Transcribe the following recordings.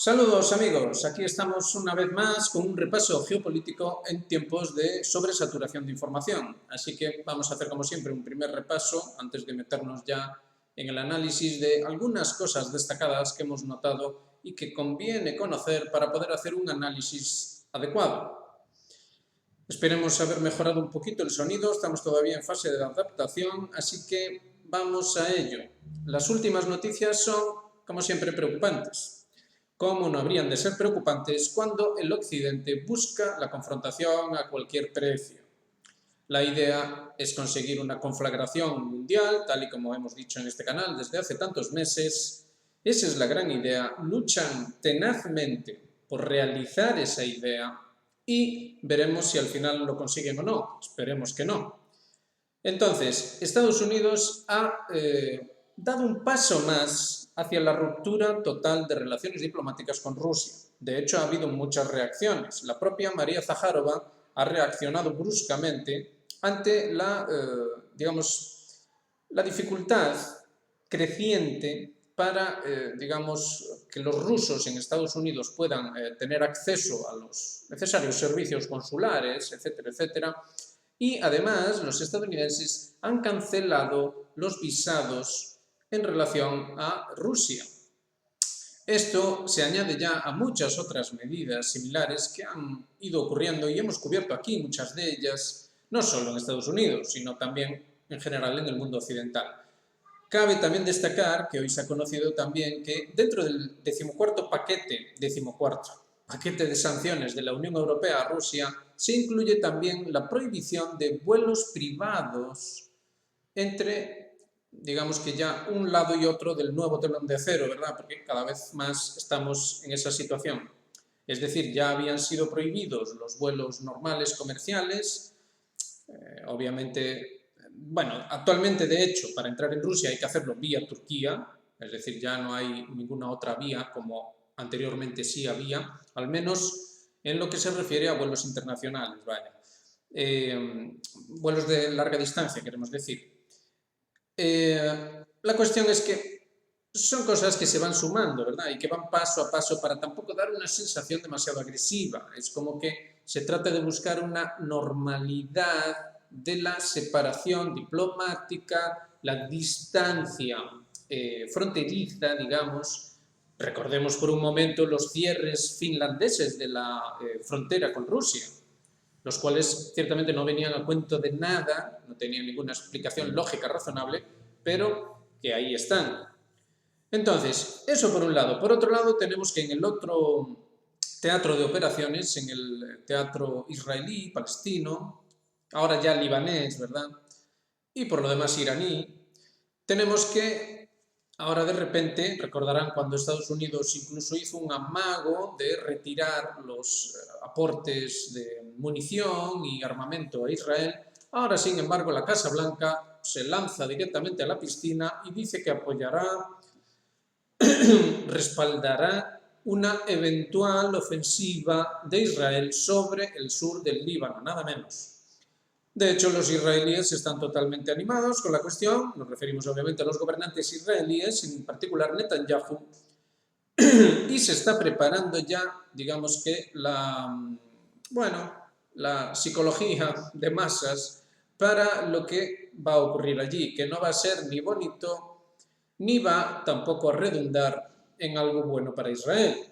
Saludos amigos, aquí estamos una vez más con un repaso geopolítico en tiempos de sobresaturación de información. Así que vamos a hacer como siempre un primer repaso antes de meternos ya en el análisis de algunas cosas destacadas que hemos notado y que conviene conocer para poder hacer un análisis adecuado. Esperemos haber mejorado un poquito el sonido, estamos todavía en fase de adaptación, así que vamos a ello. Las últimas noticias son, como siempre, preocupantes. ¿Cómo no habrían de ser preocupantes cuando el Occidente busca la confrontación a cualquier precio? La idea es conseguir una conflagración mundial, tal y como hemos dicho en este canal desde hace tantos meses. Esa es la gran idea. Luchan tenazmente por realizar esa idea y veremos si al final lo consiguen o no. Esperemos que no. Entonces, Estados Unidos ha dado un paso más hacia la ruptura total de relaciones diplomáticas con Rusia. De hecho, ha habido muchas reacciones. La propia María Zaharova ha reaccionado bruscamente ante digamos, la dificultad creciente para, digamos, que los rusos en Estados Unidos puedan tener acceso a los necesarios servicios consulares, etcétera, etcétera. Y además los estadounidenses han cancelado los visados en relación a Rusia. Esto se añade ya a muchas otras medidas similares que han ido ocurriendo y hemos cubierto aquí muchas de ellas, no solo en Estados Unidos, sino también en general en el mundo occidental. Cabe también destacar que hoy se ha conocido también que dentro del decimocuarto paquete de sanciones de la Unión Europea a Rusia se incluye también la prohibición de vuelos privados entre, digamos que ya un lado y otro del nuevo telón de acero, ¿verdad? Porque cada vez más estamos en esa situación. Es decir, ya habían sido prohibidos los vuelos normales comerciales, obviamente. Bueno, actualmente, de hecho, para entrar en Rusia hay que hacerlo vía Turquía, es decir, ya no hay ninguna otra vía como anteriormente sí había, al menos en lo que se refiere a vuelos internacionales, vaya. Vuelos de larga distancia, queremos decir. La cuestión es que son cosas que se van sumando, ¿verdad? Y que van paso a paso para tampoco dar una sensación demasiado agresiva. Es como que se trata de buscar una normalidad de la separación diplomática, la distancia fronteriza, digamos. Recordemos por un momento los cierres finlandeses de la frontera con Rusia, los cuales ciertamente no venían a cuento de nada, no tenían ninguna explicación lógica razonable, pero que ahí están. Entonces, eso por un lado. Por otro lado, tenemos que en el otro teatro de operaciones, en el teatro israelí, palestino, ahora ya libanés, ¿verdad? Y por lo demás iraní, tenemos que ahora de repente, recordarán cuando Estados Unidos incluso hizo un amago de retirar los aportes de munición y armamento a Israel, ahora sin embargo la Casa Blanca se lanza directamente a la piscina y dice que apoyará, respaldará una eventual ofensiva de Israel sobre el sur del Líbano, nada menos. De hecho, los israelíes están totalmente animados con la cuestión, nos referimos obviamente a los gobernantes israelíes, en particular Netanyahu, y se está preparando ya, digamos que la psicología de masas para lo que va a ocurrir allí, que no va a ser ni bonito, ni va tampoco a redundar en algo bueno para Israel.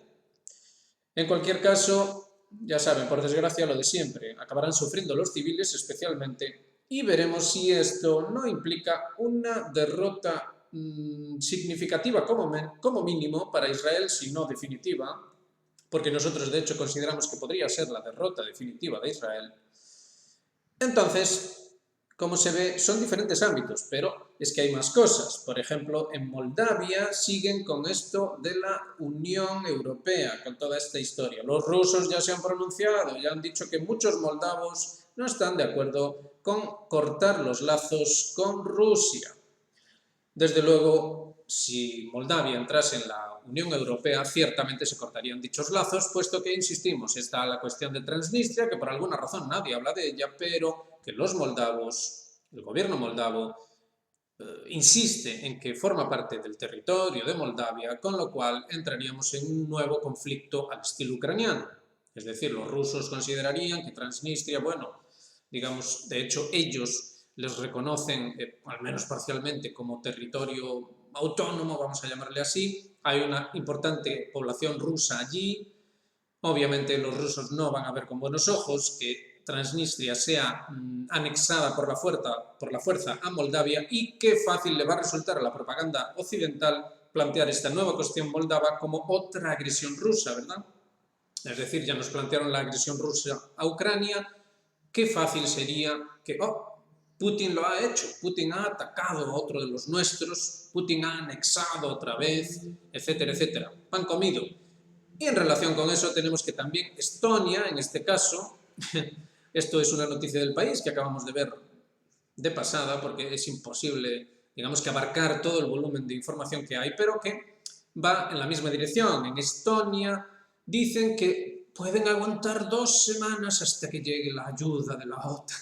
En cualquier caso, ya saben, por desgracia, lo de siempre. Acabarán sufriendo los civiles especialmente y veremos si esto no implica una derrota significativa como mínimo para Israel, si no definitiva, porque nosotros de hecho consideramos que podría ser la derrota definitiva de Israel. Entonces, como se ve, son diferentes ámbitos, pero es que hay más cosas. Por ejemplo, en Moldavia siguen con esto de la Unión Europea, con toda esta historia. Los rusos ya se han pronunciado, ya han dicho que muchos moldavos no están de acuerdo con cortar los lazos con Rusia. Desde luego, si Moldavia entrase en la Unión Europea, ciertamente se cortarían dichos lazos, puesto que, insistimos, está la cuestión de Transnistria, que por alguna razón nadie habla de ella, pero que los moldavos, el gobierno moldavo, insiste en que forma parte del territorio de Moldavia, con lo cual entraríamos en un nuevo conflicto al estilo ucraniano. Es decir, los rusos considerarían que Transnistria, bueno, digamos, de hecho ellos les reconocen, al menos parcialmente, como territorio autónomo, vamos a llamarle así. Hay una importante población rusa allí. Obviamente los rusos no van a ver con buenos ojos que Transnistria sea anexada por la fuerza a Moldavia, y qué fácil le va a resultar a la propaganda occidental plantear esta nueva cuestión moldava como otra agresión rusa, ¿verdad? Es decir, ya nos plantearon la agresión rusa a Ucrania, qué fácil sería que, Putin lo ha hecho, Putin ha atacado a otro de los nuestros, Putin ha anexado otra vez, etcétera, etcétera. Pan comido. Y en relación con eso tenemos que también Estonia, en este caso, esto es una noticia del país que acabamos de ver de pasada, porque es imposible, digamos, que abarcar todo el volumen de información que hay, pero que va en la misma dirección. En Estonia dicen que pueden aguantar 2 semanas hasta que llegue la ayuda de la OTAN.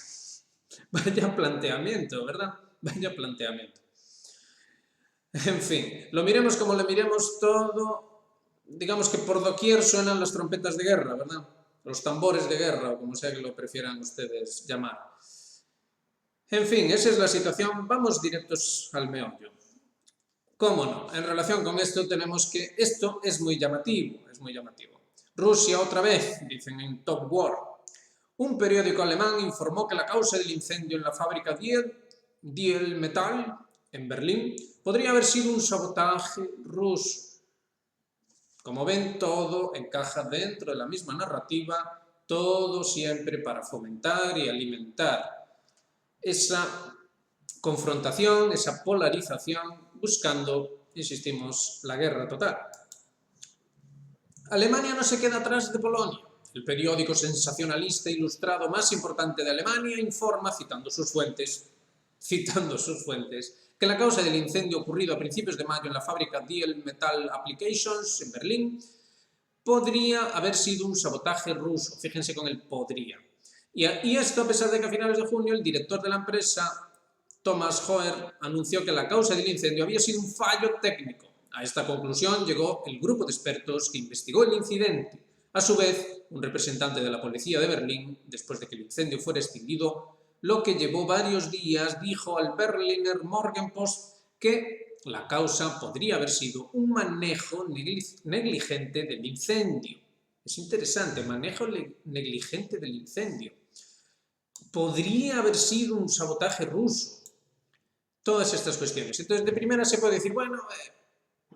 Vaya planteamiento, ¿verdad? Vaya planteamiento. En fin, lo miremos como lo miremos, todo, digamos que por doquier suenan las trompetas de guerra, ¿verdad? Los tambores de guerra, o como sea que lo prefieran ustedes llamar. En fin, esa es la situación. Vamos directos al meollo. ¿Cómo no? En relación con esto tenemos que esto es muy llamativo, es muy llamativo. Rusia otra vez, dicen en Top War. Un periódico alemán informó que la causa del incendio en la fábrica Diel Metall, en Berlín, podría haber sido un sabotaje ruso. Como ven, todo encaja dentro de la misma narrativa, todo siempre para fomentar y alimentar esa confrontación, esa polarización, buscando, insistimos, la guerra total. Alemania no se queda atrás de Polonia. El periódico sensacionalista ilustrado más importante de Alemania informa, citando sus fuentes, que la causa del incendio ocurrido a principios de mayo en la fábrica Diel Metal Applications en Berlín podría haber sido un sabotaje ruso. Fíjense con el podría. Y esto a pesar de que a finales de junio el director de la empresa, Thomas Hoer, anunció que la causa del incendio había sido un fallo técnico. A esta conclusión llegó el grupo de expertos que investigó el incidente. A su vez, un representante de la policía de Berlín, después de que el incendio fuera extinguido, lo que llevó varios días, dijo al Berliner Morgenpost que la causa podría haber sido un manejo negligente del incendio. Es interesante, manejo negligente del incendio. Podría haber sido un sabotaje ruso. Todas estas cuestiones. Entonces, de primera se puede decir, bueno,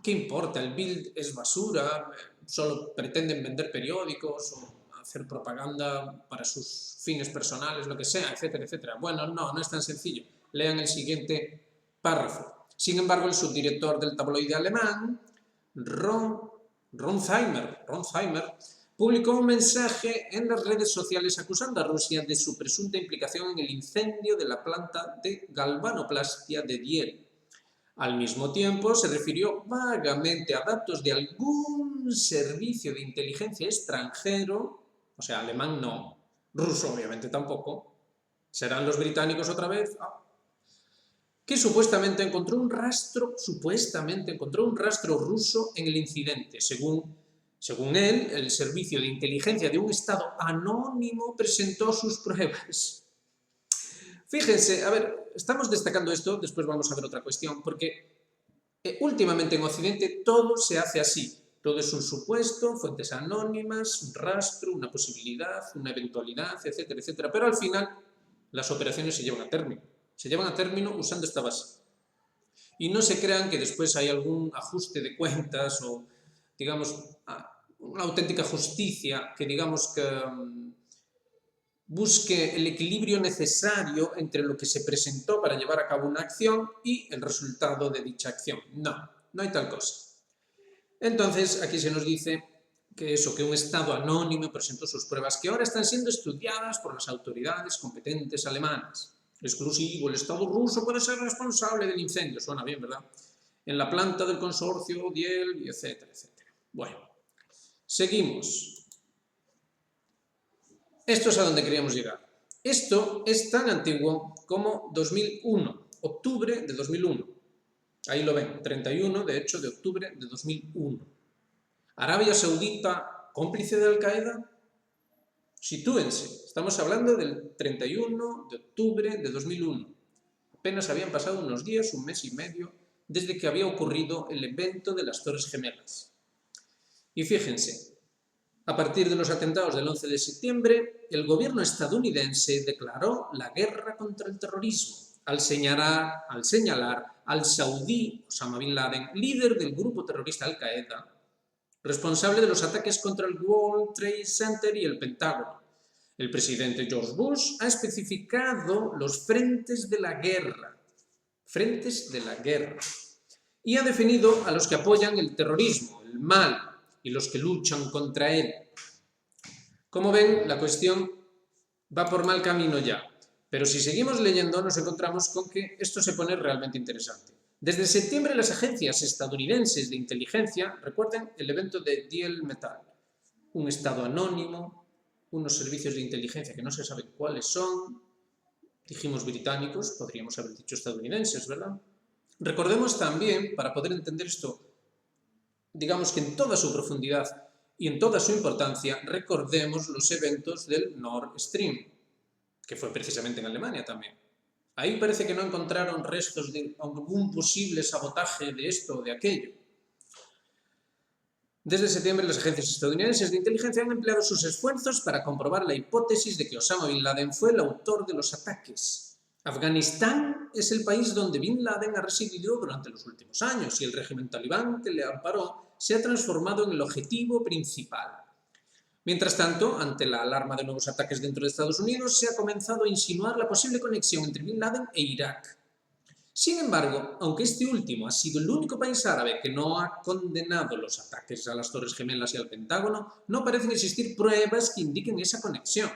¿qué importa? El Bild es basura, solo pretenden vender periódicos o hacer propaganda para sus fines personales, lo que sea, etcétera, etcétera. Bueno, no es tan sencillo. Lean el siguiente párrafo. Sin embargo, el subdirector del tabloide alemán, Ronsheimer, publicó un mensaje en las redes sociales acusando a Rusia de su presunta implicación en el incendio de la planta de galvanoplastia de Diel. Al mismo tiempo, se refirió vagamente a datos de algún servicio de inteligencia extranjero, o sea, alemán no, ruso obviamente tampoco, ¿serán los británicos otra vez? Que supuestamente encontró un rastro ruso en el incidente. Según él, el servicio de inteligencia de un estado anónimo presentó sus pruebas. Fíjense, a ver, estamos destacando esto, después vamos a ver otra cuestión, porque últimamente en Occidente todo se hace así. Todo es un supuesto, fuentes anónimas, un rastro, una posibilidad, una eventualidad, etcétera, etcétera. Pero al final las operaciones se llevan a término. Se llevan a término usando esta base. Y no se crean que después hay algún ajuste de cuentas o, digamos, una auténtica justicia que, digamos, que busque el equilibrio necesario entre lo que se presentó para llevar a cabo una acción y el resultado de dicha acción. No hay tal cosa. Entonces, aquí se nos dice que un estado anónimo presentó sus pruebas que ahora están siendo estudiadas por las autoridades competentes alemanas. Exclusivo, el Estado ruso puede ser responsable del incendio. Suena bien, ¿verdad? En la planta del consorcio, Diel, etcétera, etcétera. Bueno, seguimos. Esto es a donde queríamos llegar. Esto es tan antiguo como 2001. octubre de 2001. Ahí lo ven, 31 de hecho de octubre de 2001. Arabia Saudita, cómplice de Al-Qaeda. Sitúense, estamos hablando del 31 de octubre de 2001. Apenas habían pasado unos días, un mes y medio, desde que había ocurrido el evento de las Torres Gemelas. Y fíjense, a partir de los atentados del 11 de septiembre, el gobierno estadounidense declaró la guerra contra el terrorismo, al señalar al saudí Osama Bin Laden, líder del grupo terrorista Al-Qaeda, responsable de los ataques contra el World Trade Center y el Pentágono. El presidente George Bush ha especificado los frentes de la guerra, y ha definido a los que apoyan el terrorismo, el mal, y los que luchan contra él. Como ven, la cuestión va por mal camino ya, pero si seguimos leyendo nos encontramos con que esto se pone realmente interesante. Desde septiembre las agencias estadounidenses de inteligencia, recuerden el evento de Deal Metal, un estado anónimo, unos servicios de inteligencia que no se sabe cuáles son, dijimos británicos, podríamos haber dicho estadounidenses, ¿verdad? Recordemos también, para poder entender esto, digamos que en toda su profundidad y en toda su importancia, recordemos los eventos del Nord Stream, que fue precisamente en Alemania también. Ahí parece que no encontraron restos de algún posible sabotaje de esto o de aquello. Desde septiembre, las agencias estadounidenses de inteligencia han empleado sus esfuerzos para comprobar la hipótesis de que Osama Bin Laden fue el autor de los ataques. Afganistán es el país donde Bin Laden ha residido durante los últimos años y el régimen talibán que le amparó se ha transformado en el objetivo principal. Mientras tanto, ante la alarma de nuevos ataques dentro de Estados Unidos, se ha comenzado a insinuar la posible conexión entre Bin Laden e Irak. Sin embargo, aunque este último ha sido el único país árabe que no ha condenado los ataques a las Torres Gemelas y al Pentágono, no parecen existir pruebas que indiquen esa conexión.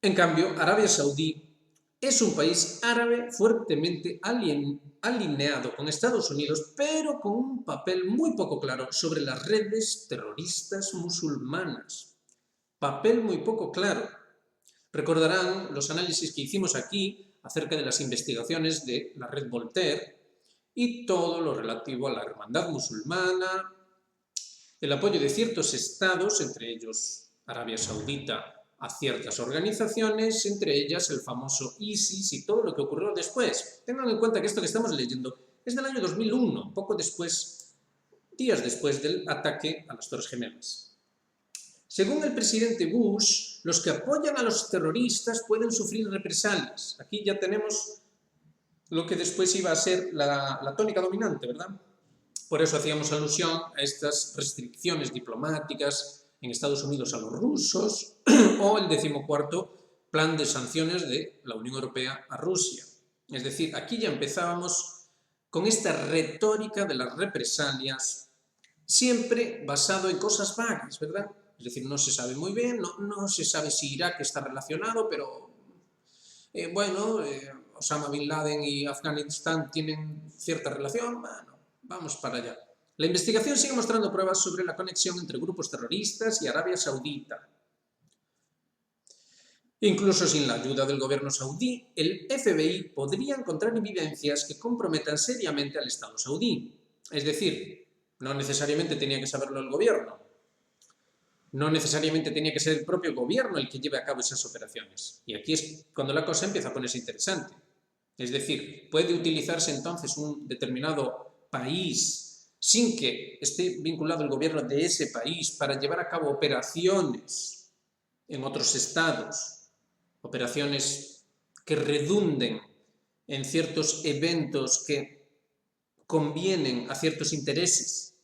En cambio, Arabia Saudí es un país árabe fuertemente alineado con Estados Unidos, pero con un papel muy poco claro sobre las redes terroristas musulmanas. Papel muy poco claro. Recordarán los análisis que hicimos aquí acerca de las investigaciones de la red Voltaire y todo lo relativo a la hermandad musulmana, el apoyo de ciertos estados, entre ellos Arabia Saudita, a ciertas organizaciones, entre ellas el famoso ISIS y todo lo que ocurrió después. Tengan en cuenta que esto que estamos leyendo es del año 2001, poco después, días después del ataque a las Torres Gemelas. Según el presidente Bush, los que apoyan a los terroristas pueden sufrir represalias. Aquí ya tenemos lo que después iba a ser la tónica dominante, ¿verdad? Por eso hacíamos alusión a estas restricciones diplomáticas en Estados Unidos a los rusos o el 14º plan de sanciones de la Unión Europea a Rusia. Es decir, aquí ya empezábamos con esta retórica de las represalias, siempre basado en cosas vagas, ¿verdad? Es decir, no se sabe muy bien, no se sabe si Irak está relacionado, pero Osama Bin Laden y Afganistán tienen cierta relación, bueno, vamos para allá. La investigación sigue mostrando pruebas sobre la conexión entre grupos terroristas y Arabia Saudita. Incluso sin la ayuda del gobierno saudí, el FBI podría encontrar evidencias que comprometan seriamente al Estado saudí. Es decir, no necesariamente tenía que saberlo el gobierno. No necesariamente tenía que ser el propio gobierno el que lleve a cabo esas operaciones. Y aquí es cuando la cosa empieza a ponerse interesante. Es decir, puede utilizarse entonces un determinado país sin que esté vinculado el gobierno de ese país para llevar a cabo operaciones en otros estados, operaciones que redunden en ciertos eventos que convienen a ciertos intereses.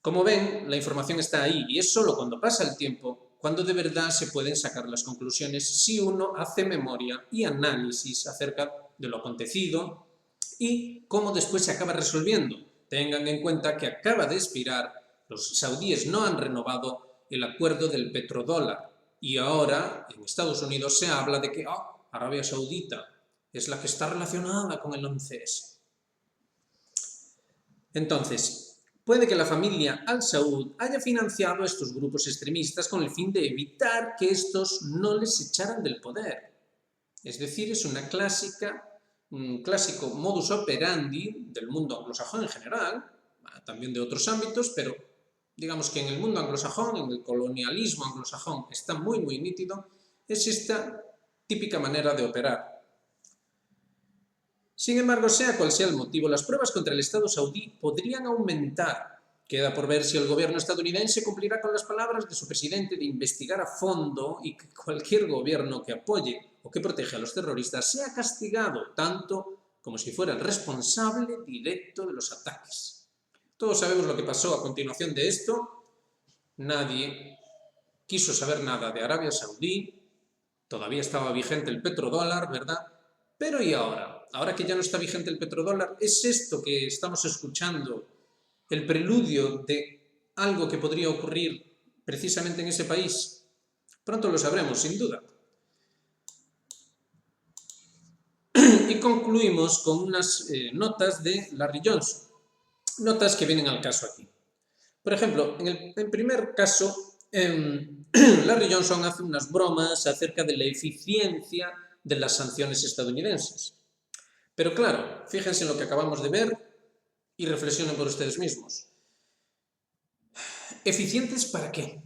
Como ven, la información está ahí y es solo cuando pasa el tiempo cuando de verdad se pueden sacar las conclusiones si uno hace memoria y análisis acerca de lo acontecido y cómo después se acaba resolviendo. Tengan en cuenta que acaba de expirar, los saudíes no han renovado el acuerdo del petrodólar y ahora en Estados Unidos se habla de que Arabia Saudita es la que está relacionada con el 11S. Entonces, puede que la familia Al Saud haya financiado a estos grupos extremistas con el fin de evitar que estos no les echaran del poder. Es decir, es un clásico modus operandi del mundo anglosajón en general, también de otros ámbitos, pero digamos que en el mundo anglosajón, en el colonialismo anglosajón, está muy, muy nítido, es esta típica manera de operar. Sin embargo, sea cual sea el motivo, las pruebas contra el Estado saudí podrían aumentar. Queda por ver si el gobierno estadounidense cumplirá con las palabras de su presidente de investigar a fondo y que cualquier gobierno que apoye o que proteja a los terroristas sea castigado tanto como si fuera el responsable directo de los ataques. Todos sabemos lo que pasó a continuación de esto. Nadie quiso saber nada de Arabia Saudí. Todavía estaba vigente el petrodólar, ¿verdad? Pero ¿y ahora? Ahora que ya no está vigente el petrodólar, ¿es esto que estamos escuchando el preludio de algo que podría ocurrir precisamente en ese país? Pronto lo sabremos, sin duda. Y concluimos con unas notas de Larry Johnson, notas que vienen al caso aquí. Por ejemplo, en el primer caso, Larry Johnson hace unas bromas acerca de la eficiencia de las sanciones estadounidenses. Pero claro, fíjense en lo que acabamos de ver y reflexionen por ustedes mismos. ¿Eficientes para qué?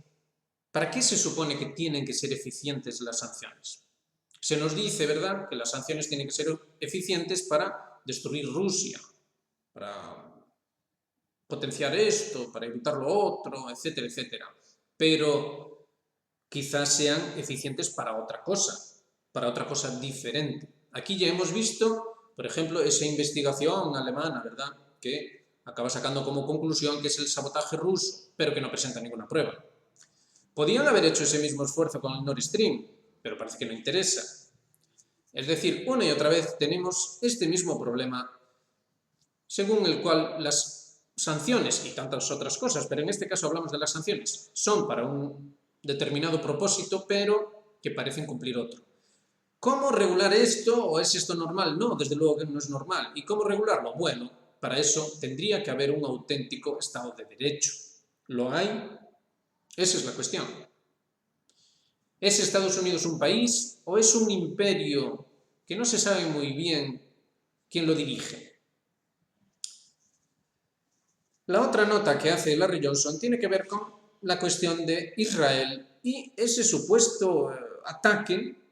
¿Para qué se supone que tienen que ser eficientes las sanciones? Se nos dice, ¿verdad?, que las sanciones tienen que ser eficientes para destruir Rusia, para potenciar esto, para evitar lo otro, etcétera, etcétera. Pero quizás sean eficientes para otra cosa diferente. Aquí ya hemos visto, por ejemplo, esa investigación alemana, ¿verdad?, que acaba sacando como conclusión que es el sabotaje ruso, pero que no presenta ninguna prueba. Podían haber hecho ese mismo esfuerzo con el Nord Stream, pero parece que no interesa. Es decir, una y otra vez tenemos este mismo problema, según el cual las sanciones y tantas otras cosas, pero en este caso hablamos de las sanciones, son para un determinado propósito, pero que parecen cumplir otro. ¿Cómo regular esto? ¿O es esto normal? No, desde luego que no es normal. ¿Y cómo regularlo? Bueno, para eso tendría que haber un auténtico Estado de Derecho. ¿Lo hay? Esa es la cuestión. ¿Es Estados Unidos un país o es un imperio que no se sabe muy bien quién lo dirige? La otra nota que hace Larry Johnson tiene que ver con la cuestión de Israel y ese supuesto ataque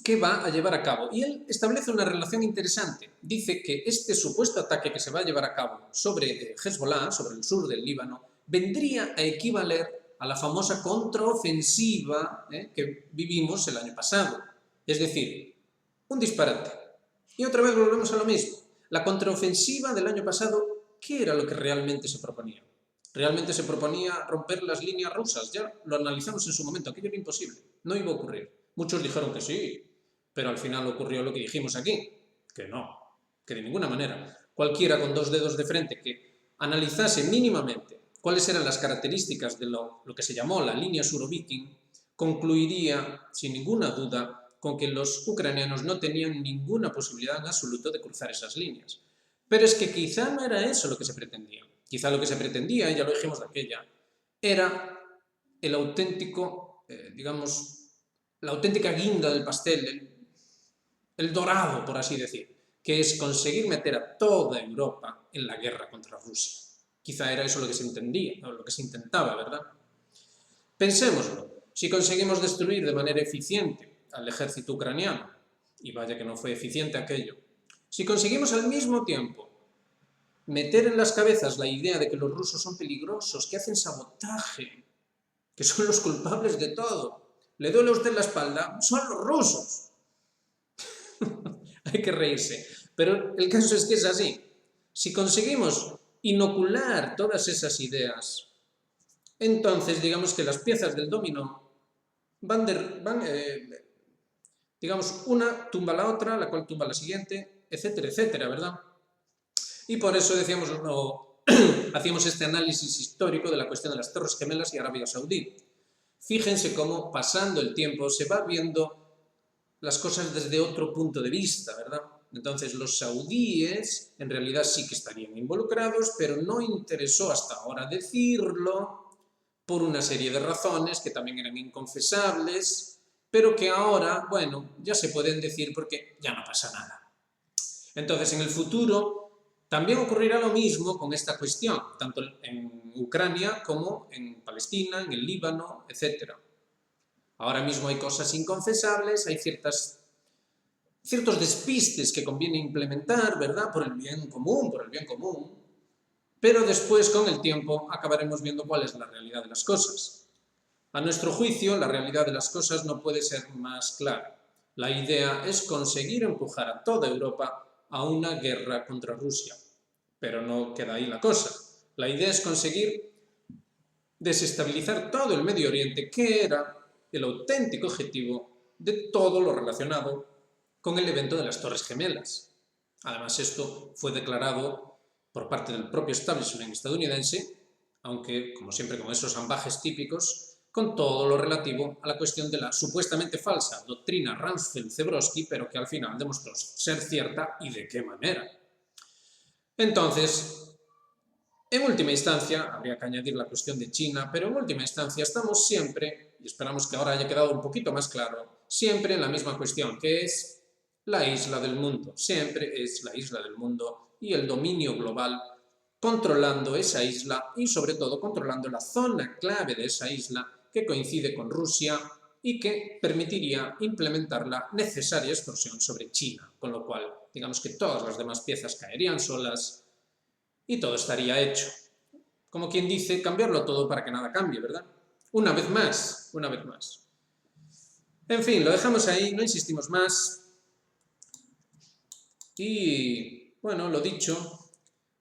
que va a llevar a cabo. Y él establece una relación interesante. Dice que este supuesto ataque que se va a llevar a cabo sobre Hezbollah, sobre el sur del Líbano, vendría a equivaler a la famosa contraofensiva que vivimos el año pasado. Es decir, un disparate. Y otra vez volvemos a lo mismo. La contraofensiva del año pasado, ¿qué era lo que realmente se proponía? Realmente se proponía romper las líneas rusas. Ya lo analizamos en su momento. Aquello era imposible. No iba a ocurrir. Muchos dijeron que sí, pero al final ocurrió lo que dijimos aquí, que no, que de ninguna manera. Cualquiera con dos dedos de frente que analizase mínimamente cuáles eran las características de lo que se llamó la línea Surovikin, concluiría, sin ninguna duda, con que los ucranianos no tenían ninguna posibilidad en absoluto de cruzar esas líneas. Pero es que quizá no era eso lo que se pretendía. Quizá lo que se pretendía, ya lo dijimos de aquella, era el auténtico, la auténtica guinda del pastel, el dorado, por así decir, que es conseguir meter a toda Europa en la guerra contra Rusia. Quizá era eso lo que se entendía, o lo que se intentaba, ¿verdad? Pensémoslo, si conseguimos destruir de manera eficiente al ejército ucraniano, y vaya que no fue eficiente aquello, si conseguimos al mismo tiempo meter en las cabezas la idea de que los rusos son peligrosos, que hacen sabotaje, que son los culpables de todo, ¿le duele a usted la espalda? Son los rusos. Hay que reírse. Pero el caso es que es así. Si conseguimos inocular todas esas ideas, entonces digamos que las piezas del dominó digamos, una tumba la otra, la cual tumba la siguiente, etcétera, etcétera, ¿verdad? Y por eso decíamos, hacíamos este análisis histórico de la cuestión de las Torres Gemelas y Arabia Saudí. Fíjense cómo, pasando el tiempo, se va viendo las cosas desde otro punto de vista, ¿verdad? Entonces los saudíes en realidad sí que estarían involucrados, pero no interesó hasta ahora decirlo por una serie de razones que también eran inconfesables, pero que ahora, bueno, ya se pueden decir porque ya no pasa nada. Entonces, en el futuro también ocurrirá lo mismo con esta cuestión, tanto en Ucrania como en Palestina, en el Líbano, etc. Ahora mismo hay cosas inconfesables, hay ciertos despistes que conviene implementar, ¿verdad?, por el bien común, pero después, con el tiempo, acabaremos viendo cuál es la realidad de las cosas. A nuestro juicio, la realidad de las cosas no puede ser más clara. La idea es conseguir empujar a toda Europa a una guerra contra Rusia. Pero no queda ahí la cosa. La idea es conseguir desestabilizar todo el Medio Oriente, que era el auténtico objetivo de todo lo relacionado con el evento de las Torres Gemelas. Además, esto fue declarado por parte del propio establishment estadounidense, aunque, como siempre, con esos ambajes típicos, con todo lo relativo a la cuestión de la supuestamente falsa doctrina Rumsfeld-Zebrowski, pero que al final demostró ser cierta, y de qué manera. Entonces, en última instancia, habría que añadir la cuestión de China, pero en última instancia estamos siempre, y esperamos que ahora haya quedado un poquito más claro, siempre en la misma cuestión, que es la isla del mundo. Siempre es la isla del mundo y el dominio global controlando esa isla y sobre todo controlando la zona clave de esa isla que coincide con Rusia y que permitiría implementar la necesaria extorsión sobre China, con lo cual digamos que todas las demás piezas caerían solas y todo estaría hecho. Como quien dice, cambiarlo todo para que nada cambie, ¿verdad? Una vez más. En fin, lo dejamos ahí, no insistimos más. Y, bueno, lo dicho,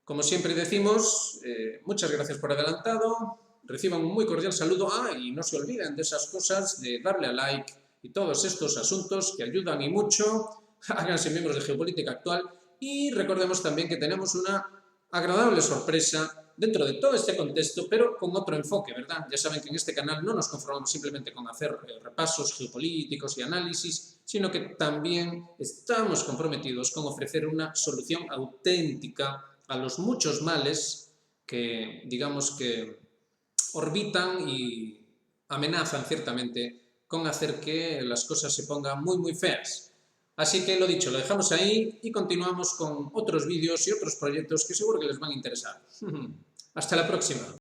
como siempre decimos, muchas gracias por adelantado, reciban un muy cordial saludo, y no se olviden de esas cosas, de darle a like y todos estos asuntos que ayudan y mucho, háganse miembros de Geopolítica Actual y recordemos también que tenemos una agradable sorpresa dentro de todo este contexto, pero con otro enfoque, ¿verdad? Ya saben que en este canal no nos conformamos simplemente con hacer repasos geopolíticos y análisis, sino que también estamos comprometidos con ofrecer una solución auténtica a los muchos males que, digamos que, orbitan y amenazan ciertamente con hacer que las cosas se pongan muy, muy feas. Así que lo dicho, lo dejamos ahí y continuamos con otros vídeos y otros proyectos que seguro que les van a interesar. Hasta la próxima.